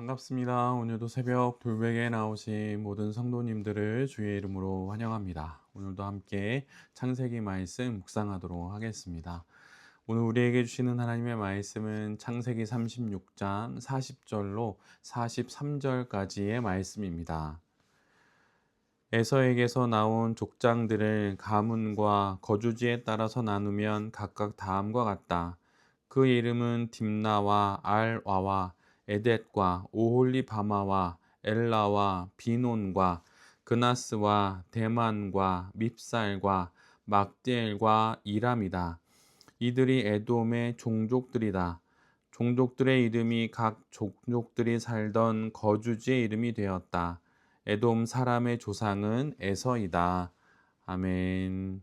반갑습니다. 오늘도 새벽 돌베개에 나오신 모든 성도님들을 주의 이름으로 환영합니다. 오늘도 함께 창세기 말씀 묵상하도록 하겠습니다. 오늘 우리에게 주시는 하나님의 말씀은 창세기 36장 40절로 43절까지의 말씀입니다. 에서에게서 나온 족장들을 가문과 거주지에 따라서 나누면 각각 다음과 같다. 그 이름은 딥나와 알와와 에뎃과 오홀리바마와 엘라와 비논과 그나스와 대만과 밉살과 막디엘과 이람이다. 이들이 에돔의 종족들이다. 종족들의 이름이 각 종족들이 살던 거주지의 이름이 되었다. 에돔 사람의 조상은 에서이다. 아멘.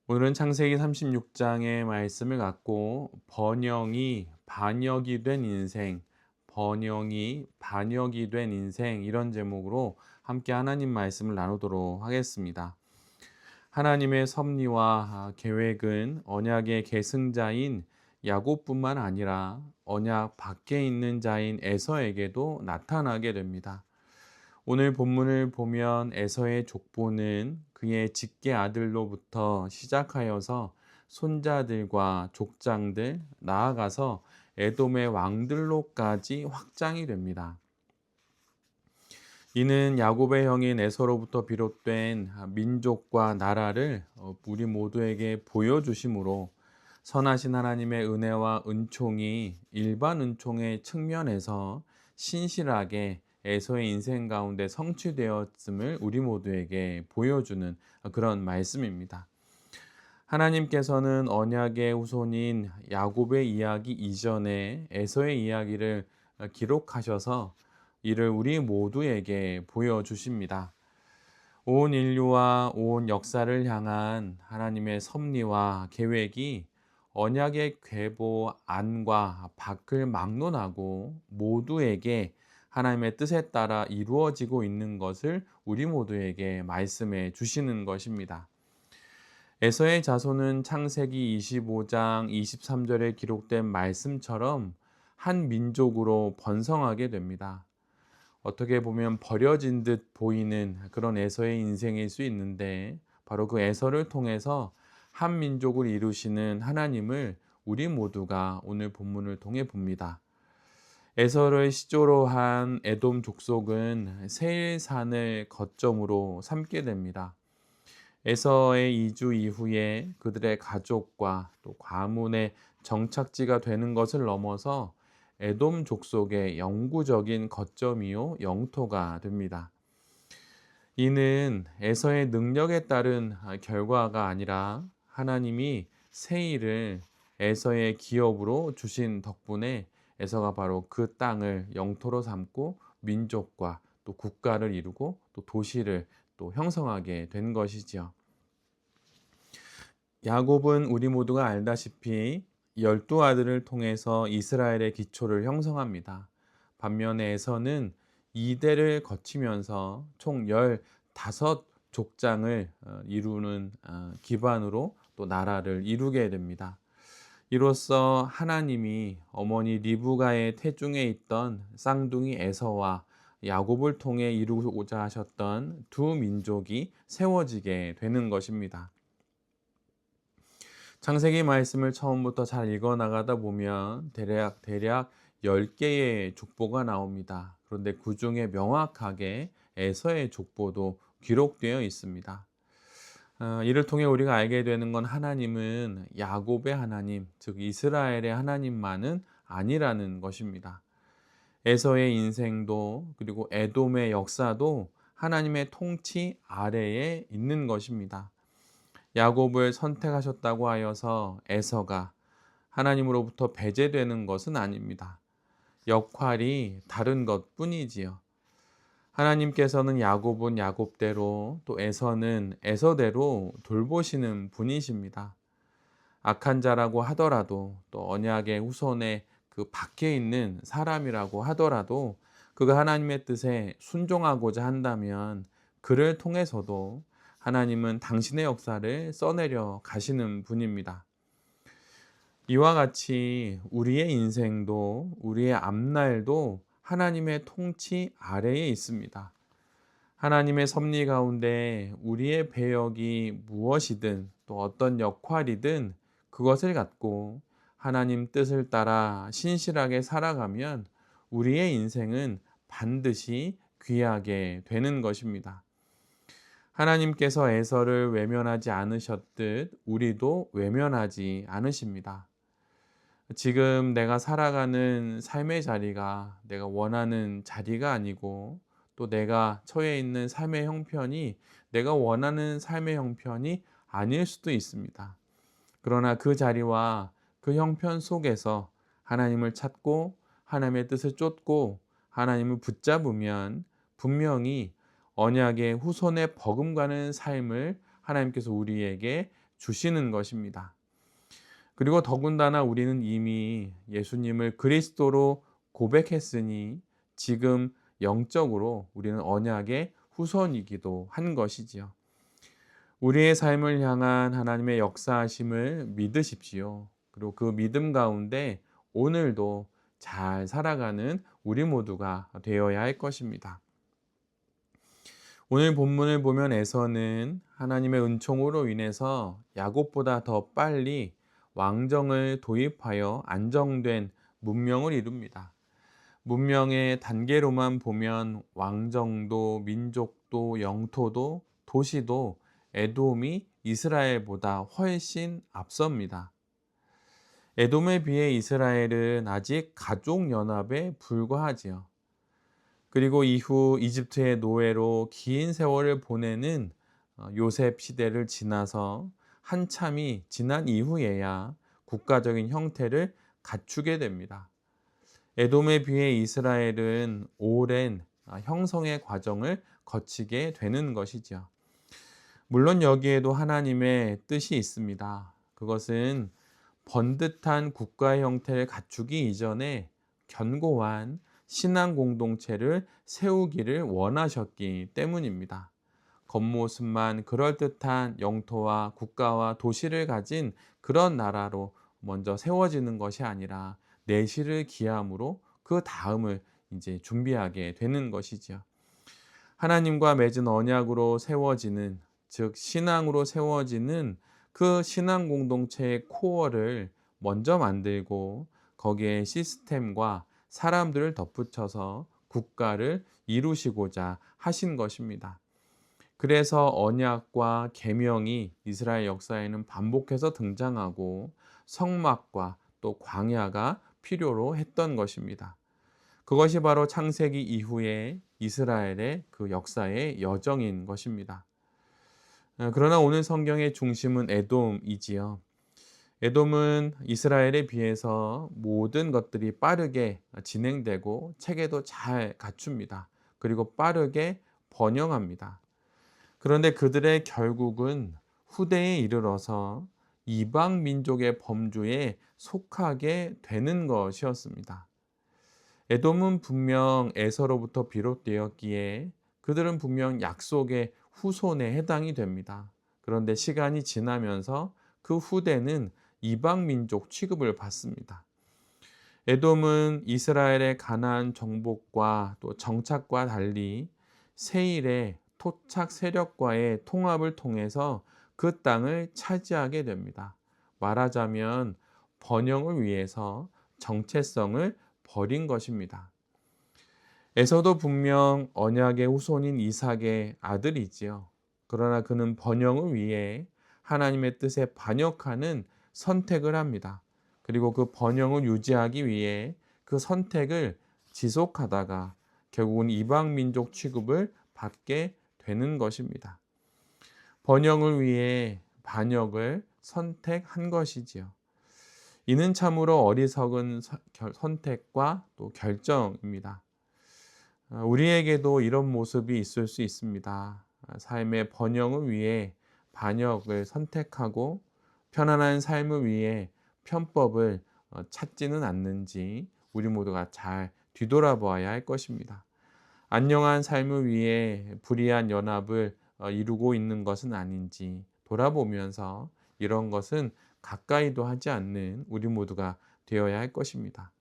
오늘은 창세기 36장의 말씀을 갖고 번영이 반역이 된 인생, 번영이 반역이 된 인생 이런 제목으로 함께 하나님 말씀을 나누도록 하겠습니다. 하나님의 섭리와 계획은 언약의 계승자인 야곱뿐만 아니라 언약 밖에 있는 자인 에서에게도 나타나게 됩니다. 오늘 본문을 보면 에서의 족보는 그의 직계 아들로부터 시작하여서 손자들과 족장들, 나아가서 에돔의 왕들로까지 확장이 됩니다. 이는 야곱의 형인 에서로부터 비롯된 민족과 나라를 우리 모두에게 보여주심으로 선하신 하나님의 은혜와 은총이 일반 은총의 측면에서 신실하게 에서의 인생 가운데 성취되었음을 우리 모두에게 보여주는 그런 말씀입니다. 하나님께서는 언약의 후손인 야곱의 이야기 이전에 에서의 이야기를 기록하셔서 이를 우리 모두에게 보여주십니다. 온 인류와 온 역사를 향한 하나님의 섭리와 계획이 언약의 궤보 안과 밖을 막론하고 모두에게 하나님의 뜻에 따라 이루어지고 있는 것을 우리 모두에게 말씀해 주시는 것입니다. 에서의 자손은 창세기 25장 23절에 기록된 말씀처럼 한 민족으로 번성하게 됩니다. 어떻게 보면 버려진 듯 보이는 그런 에서의 인생일 수 있는데 바로 그 에서를 통해서 한 민족을 이루시는 하나님을 우리 모두가 오늘 본문을 통해 봅니다. 에서를 시조로 한 에돔 족속은 세일산을 거점으로 삼게 됩니다. 에서의 이주 이후에 그들의 가족과 또 가문의 정착지가 되는 것을 넘어서 에돔 족속의 영구적인 거점이요 영토가 됩니다. 이는 에서의 능력에 따른 결과가 아니라 하나님이 세일을 에서의 기업으로 주신 덕분에 에서가 바로 그 땅을 영토로 삼고 민족과 또 국가를 이루고 또 도시를 또 형성하게 된 것이지요. 야곱은 우리 모두가 알다시피 12아들을 통해서 이스라엘의 기초를 형성합니다. 반면에 에서는 2대를 거치면서 총 15족장을 이루는 기반으로 또 나라를 이루게 됩니다. 이로써 하나님이 어머니 리브가의 태중에 있던 쌍둥이 에서와 야곱을 통해 이루고자 하셨던 두 민족이 세워지게 되는 것입니다. 창세기 말씀을 처음부터 잘 읽어 나가다 보면 대략 10개의 족보가 나옵니다. 그런데 그 중에 명확하게 에서의 족보도 기록되어 있습니다. 이를 통해 우리가 알게 되는 건 하나님은 야곱의 하나님, 즉 이스라엘의 하나님만은 아니라는 것입니다. 에서의 인생도 그리고 에돔의 역사도 하나님의 통치 아래에 있는 것입니다. 야곱을 선택하셨다고 하여서 에서가 하나님으로부터 배제되는 것은 아닙니다. 역할이 다른 것 뿐이지요. 하나님께서는 야곱은 야곱대로 또 에서는 에서대로 돌보시는 분이십니다. 악한 자라고 하더라도 또 언약의 후손의 그 밖에 있는 사람이라고 하더라도 그가 하나님의 뜻에 순종하고자 한다면 그를 통해서도 하나님은 당신의 역사를 써내려 가시는 분입니다. 이와 같이 우리의 인생도 우리의 앞날도 하나님의 통치 아래에 있습니다. 하나님의 섭리 가운데 우리의 배역이 무엇이든 또 어떤 역할이든 그것을 갖고 하나님 뜻을 따라 신실하게 살아가면 우리의 인생은 반드시 귀하게 되는 것입니다. 하나님께서 에서를 외면하지 않으셨듯 우리도 외면하지 않으십니다. 지금 내가 살아가는 삶의 자리가 내가 원하는 자리가 아니고 또 내가 처해 있는 삶의 형편이 내가 원하는 삶의 형편이 아닐 수도 있습니다. 그러나 그 자리와 그 형편 속에서 하나님을 찾고 하나님의 뜻을 쫓고 하나님을 붙잡으면 분명히 언약의 후손에 버금가는 삶을 하나님께서 우리에게 주시는 것입니다. 그리고 더군다나 우리는 이미 예수님을 그리스도로 고백했으니 지금 영적으로 우리는 언약의 후손이기도 한 것이지요. 우리의 삶을 향한 하나님의 역사하심을 믿으십시오. 그리고 그 믿음 가운데 오늘도 잘 살아가는 우리 모두가 되어야 할 것입니다. 오늘 본문을 보면 에서는 하나님의 은총으로 인해서 야곱보다 더 빨리 왕정을 도입하여 안정된 문명을 이룹니다. 문명의 단계로만 보면 왕정도, 민족도, 영토도, 도시도 에돔이 이스라엘보다 훨씬 앞섭니다. 에돔에 비해 이스라엘은 아직 가족 연합에 불과하지요. 그리고 이후 이집트의 노예로 긴 세월을 보내는 요셉 시대를 지나서 한참이 지난 이후에야 국가적인 형태를 갖추게 됩니다. 에돔에 비해 이스라엘은 오랜 형성의 과정을 거치게 되는 것이죠. 물론 여기에도 하나님의 뜻이 있습니다. 그것은 번듯한 국가의 형태를 갖추기 이전에 견고한 신앙 공동체를 세우기를 원하셨기 때문입니다. 겉모습만 그럴듯한 영토와 국가와 도시를 가진 그런 나라로 먼저 세워지는 것이 아니라 내실을 기함으로 그 다음을 이제 준비하게 되는 것이죠. 하나님과 맺은 언약으로 세워지는, 즉 신앙으로 세워지는 그 신앙 공동체의 코어를 먼저 만들고 거기에 시스템과 사람들을 덧붙여서 국가를 이루시고자 하신 것입니다. 그래서 언약과 계명이 이스라엘 역사에는 반복해서 등장하고 성막과 또 광야가 필요로 했던 것입니다. 그것이 바로 창세기 이후에 이스라엘의 그 역사의 여정인 것입니다. 그러나 오늘 성경의 중심은 에돔이지요. 에돔은 이스라엘에 비해서 모든 것들이 빠르게 진행되고 체계도 잘 갖춥니다. 그리고 빠르게 번영합니다. 그런데 그들의 결국은 후대에 이르러서 이방 민족의 범주에 속하게 되는 것이었습니다. 에돔은 분명 에서로부터 비롯되었기에 그들은 분명 약속의 후손에 해당이 됩니다. 그런데 시간이 지나면서 그 후대는 이방 민족 취급을 받습니다. 에돔은 이스라엘의 가나안 정복과 또 정착과 달리 세일의 토착 세력과의 통합을 통해서 그 땅을 차지하게 됩니다. 말하자면 번영을 위해서 정체성을 버린 것입니다. 에서도 분명 언약의 후손인 이삭의 아들이지요. 그러나 그는 번영을 위해 하나님의 뜻에 반역하는 선택을 합니다. 그리고 그 번영을 유지하기 위해 그 선택을 지속하다가 결국은 이방 민족 취급을 받게 되는 것입니다. 번영을 위해 반역을 선택한 것이지요. 이는 참으로 어리석은 선택과 또 결정입니다. 우리에게도 이런 모습이 있을 수 있습니다. 삶의 번영을 위해 반역을 선택하고 편안한 삶을 위해 편법을 찾지는 않는지 우리 모두가 잘 뒤돌아보아야 할 것입니다. 안녕한 삶을 위해 불의한 연합을 이루고 있는 것은 아닌지 돌아보면서 이런 것은 가까이도 하지 않는 우리 모두가 되어야 할 것입니다.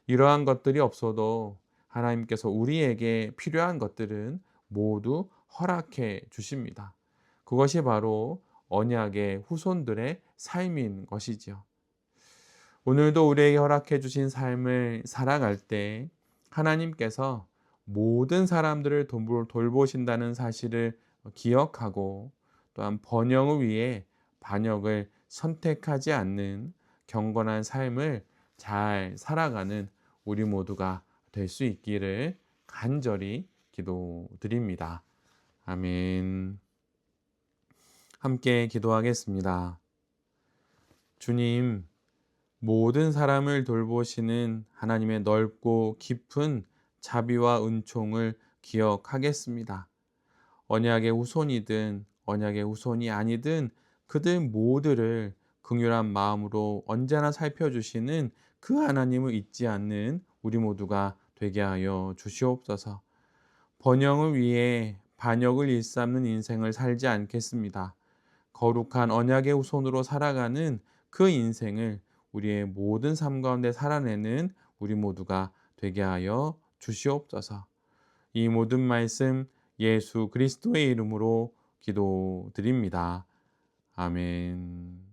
이러한 것들이 없어도 하나님께서 우리에게 필요한 것들은 모두 허락해 주십니다. 그것이 바로 언약의 후손들의 삶인 것이지요. 오늘도 우리에게 허락해 주신 삶을 살아갈 때 하나님께서 모든 사람들을 돌보신다는 사실을 기억하고, 또한 번영을 위해 반역을 선택하지 않는 경건한 삶을 잘 살아가는 우리 모두가 될 수 있기를 간절히 기도드립니다. 아멘. 함께 기도하겠습니다. 주님, 모든 사람을 돌보시는 하나님의 넓고 깊은 자비와 은총을 기억하겠습니다. 언약의 후손이든 언약의 후손이 아니든 그들 모두를 긍휼한 마음으로 언제나 살펴주시는 그 하나님을 잊지 않는 우리 모두가 되게 하여 주시옵소서. 번영을 위해 반역을 일삼는 인생을 살지 않겠습니다. 거룩한 언약의 후손으로 살아가는 그 인생을 우리의 모든 삶 가운데 살아내는 우리 모두가 되게 하여 주시옵소서. 이 모든 말씀 예수 그리스도의 이름으로 기도드립니다. 아멘.